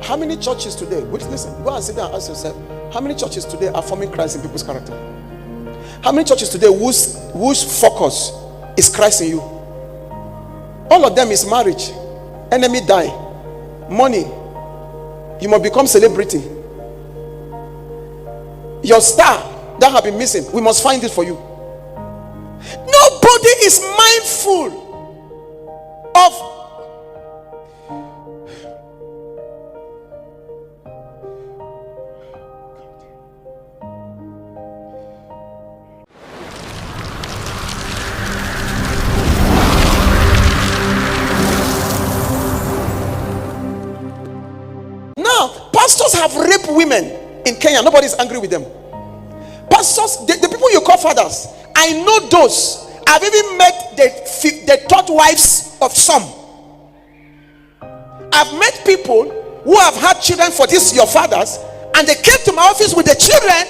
How many churches today, listen, go and sit down and ask yourself, how many churches today are forming Christ in people's character? How many churches today whose focus is Christ in you? All of them is marriage, enemy die, money, you must become celebrity. Your star that have been missing, we must find it for you. Nobody is mindful of now. Pastors have raped women in Kenya. Nobody's angry with them. Pastors, the people you call fathers, I know those. I've even met the third wives of some. I've met people who have had children for this, your fathers, and they came to my office with the children.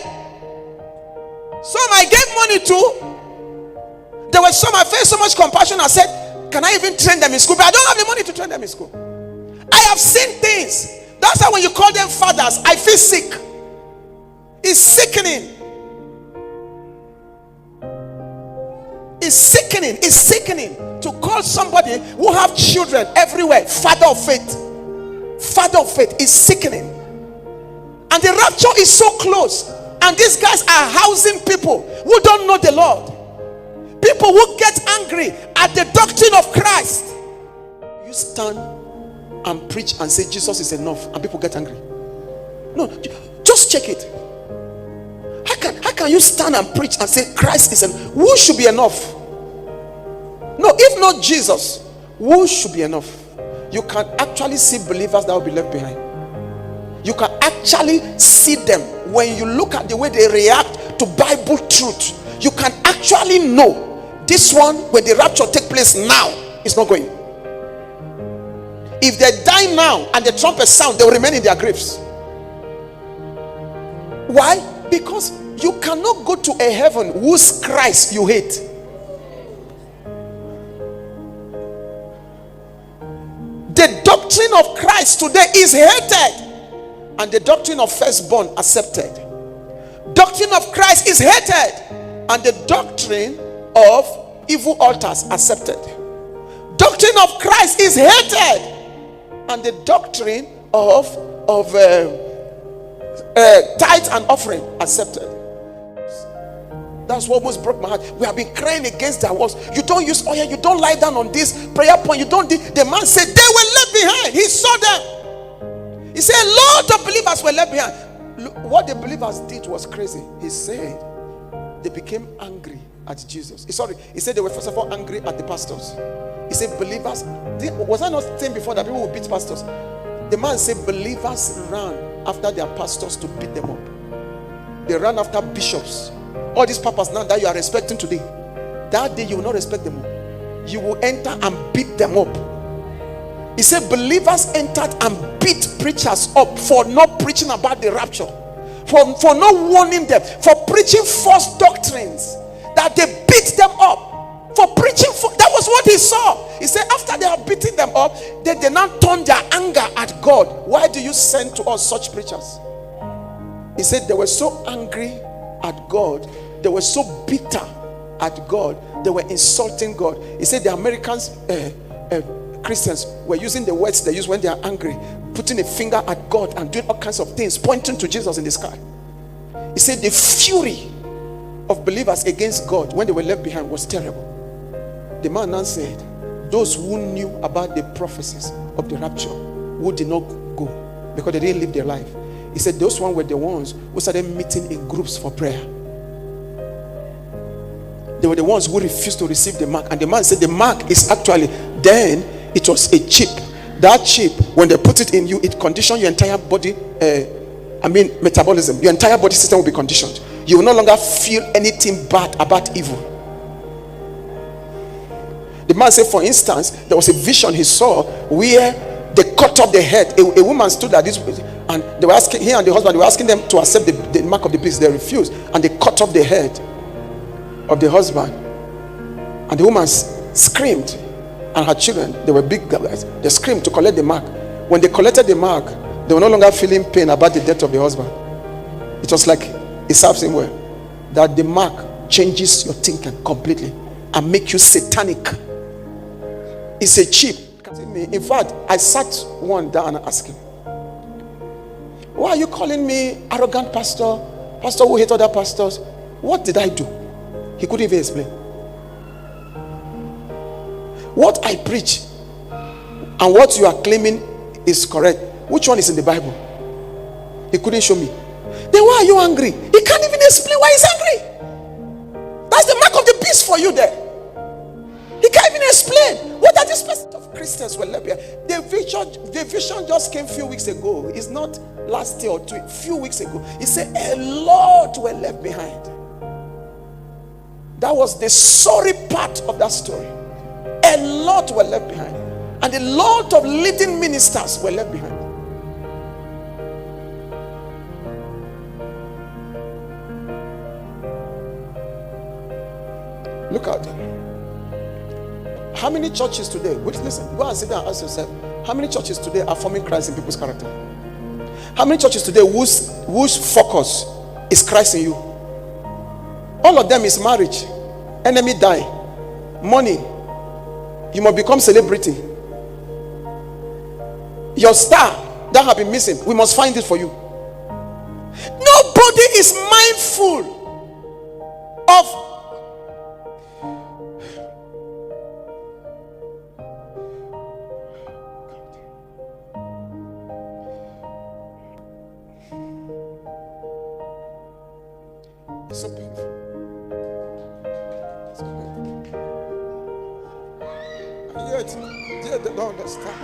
Some I gave money to. There were some I felt so much compassion. I said, can I even train them in school? But I don't have the money to train them in school. I have seen things. That's why when you call them fathers, I feel sick. It's sickening. It's sickening. It's sickening to call somebody who have children everywhere father of faith. Father of faith is sickening. And the rapture is so close. And these guys are housing people who don't know the Lord. People who get angry at the doctrine of Christ. You stand and preach and say Jesus is enough, and people get angry. No, just check it. How can you stand and preach and say Christ is enough? Who should be enough? No, if not Jesus, who should be enough? You can actually see believers that will be left behind. You can actually see them when you look at the way they react to Bible truth. You can actually know this one, when the rapture take place now, is not going. If they die now and the trumpet sound, they will remain in their graves. Why? Because you cannot go to a heaven whose Christ you hate. The doctrine of Christ today is hated, and the doctrine of firstborn accepted. Doctrine of Christ is hated, and the doctrine of evil altars accepted. Doctrine of Christ is hated, and the doctrine of tithe and offering accepted. That's what almost broke my heart. We have been crying against that was, you don't use oil, you don't lie down on this prayer point, you don't. The man said they were left behind. He saw them. He said a lot of believers were left behind. Look, what the believers did was crazy. He said they became angry at Jesus. He said they were first of all angry at the pastors. He said believers, was I not saying before that people would beat pastors? The man said believers ran after their pastors to beat them up. They ran after bishops. All these papas now that you are respecting today, that day you will not respect them up. You will enter and beat them up. He said believers entered and beat preachers up for not preaching about the rapture, for not warning them, for preaching false doctrines, that they beat them up. For preaching, that was what he saw. He said after they have beaten them up, they now turn their anger at God. Why do you send to us such preachers? He said they were so angry at God, they were so bitter at God, they were insulting God. He said the Americans, Christians, were using the words they use when they are angry, putting a finger at God and doing all kinds of things, pointing to Jesus in the sky. He said the fury of believers against God when they were left behind was terrible. The man now said, those who knew about the prophecies of the rapture, who did not go because they didn't live their life, he said those ones were the ones who started meeting in groups for prayer. They were the ones who refused to receive the mark. And the man said the mark is actually, then it was a chip. That chip, when they put it in you, it conditioned your entire body, metabolism. Your entire body system will be conditioned. You will no longer feel anything bad about evil. The man said, for instance, there was a vision he saw where they cut off the head. A woman stood at this, and they were asking, he and the husband, they were asking them to accept the mark of the beast. They refused, and they cut off the head of the husband. And the woman screamed, and her children, they were big guys, they screamed to collect the mark. When they collected the mark, They were no longer feeling pain about the death of the husband. It was like it serves him well. That the mark changes your thinking completely and make you satanic. It's a chip. In fact, I sat one down and asked him, why are you calling me arrogant pastor? Pastor who hate other pastors? What did I do? He couldn't even explain. What I preach and what you are claiming is correct. Which one is in the Bible? He couldn't show me. Then why are you angry? He can't even explain why he's angry. That's the mark of the beast for you there. He can't even explain. What are these percent of Christians were left behind? The vision just came a few weeks ago. It's not last year or two. A few weeks ago. He said a lot were left behind. That was the sorry part of that story. A lot were left behind. And a lot of leading ministers were left behind. Look at them. How many churches today, wait, listen, go and sit down and ask yourself, how many churches today are forming Christ in people's character? How many churches today whose focus is Christ in you? All of them is marriage, enemy die, money, you must become celebrity. Your star that have been missing, we must find it for you. Nobody is mindful of it's so painful. It's so painful. And yet they don't understand.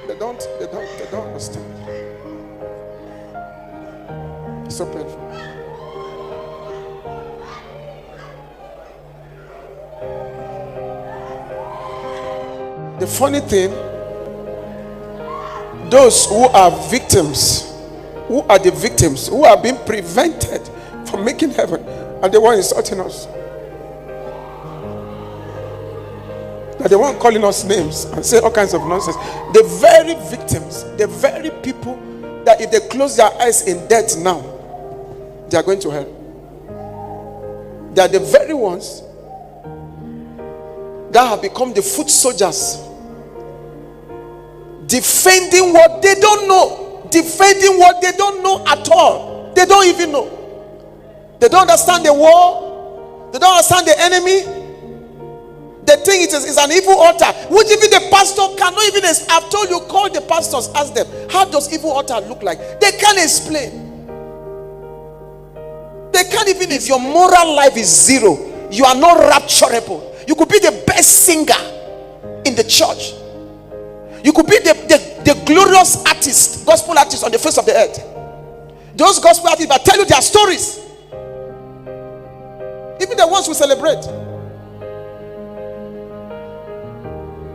They don't understand. It's so painful. The funny thing, those who are victims, who are the victims, who are being prevented from making heaven, are the ones insulting us. They're the one calling us names and say all kinds of nonsense. The very victims, the very people that if they close their eyes in death now, they are going to hell. They are the very ones that have become the foot soldiers, defending what they don't know, defending what they don't know at all. They don't even know. They don't understand the war. They don't understand the enemy. They think it is an evil altar, which even the pastor cannot even. I've told you, call the pastors, ask them, how does evil altar look like? They can't explain. They can't even. If your moral life is zero, you are not rapturable. You could be the best singer in the church. You could be the glorious artist, gospel artist on the face of the earth. Those gospel artists that tell you their stories, even the ones who celebrate.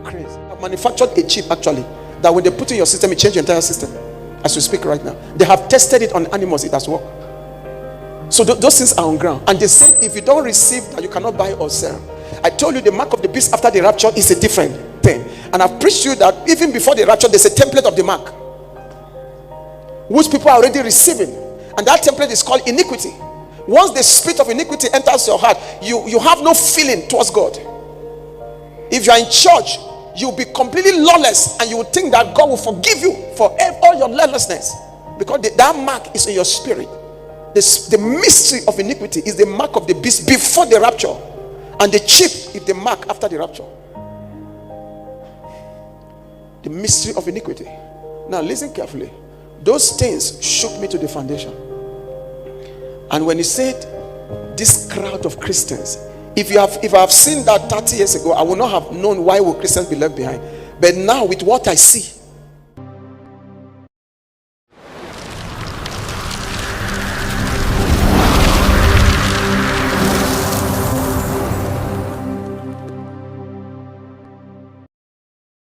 Crazy. I've manufactured a chip actually that when they put in your system, it changes your entire system. As we speak right now, they have tested it on animals. It has worked. So those things are on ground, and they say if you don't receive that, you cannot buy or sell. I told you the mark of the beast after the rapture is a different thing, and I've preached to you that even before the rapture, there's a template of the mark which people are already receiving, and that template is called iniquity. Once the spirit of iniquity enters your heart, you have no feeling towards God. If you are in church, you'll be completely lawless, and you will think that God will forgive you for all your lawlessness, because that mark is in your spirit. The mystery of iniquity is the mark of the beast before the rapture, and the chip is the mark after the rapture. The mystery of iniquity. Now listen carefully. Those things shook me to the foundation. And when he said this crowd of Christians, if I have seen that 30 years ago, I would not have known why would Christians be left behind. But now with what I see,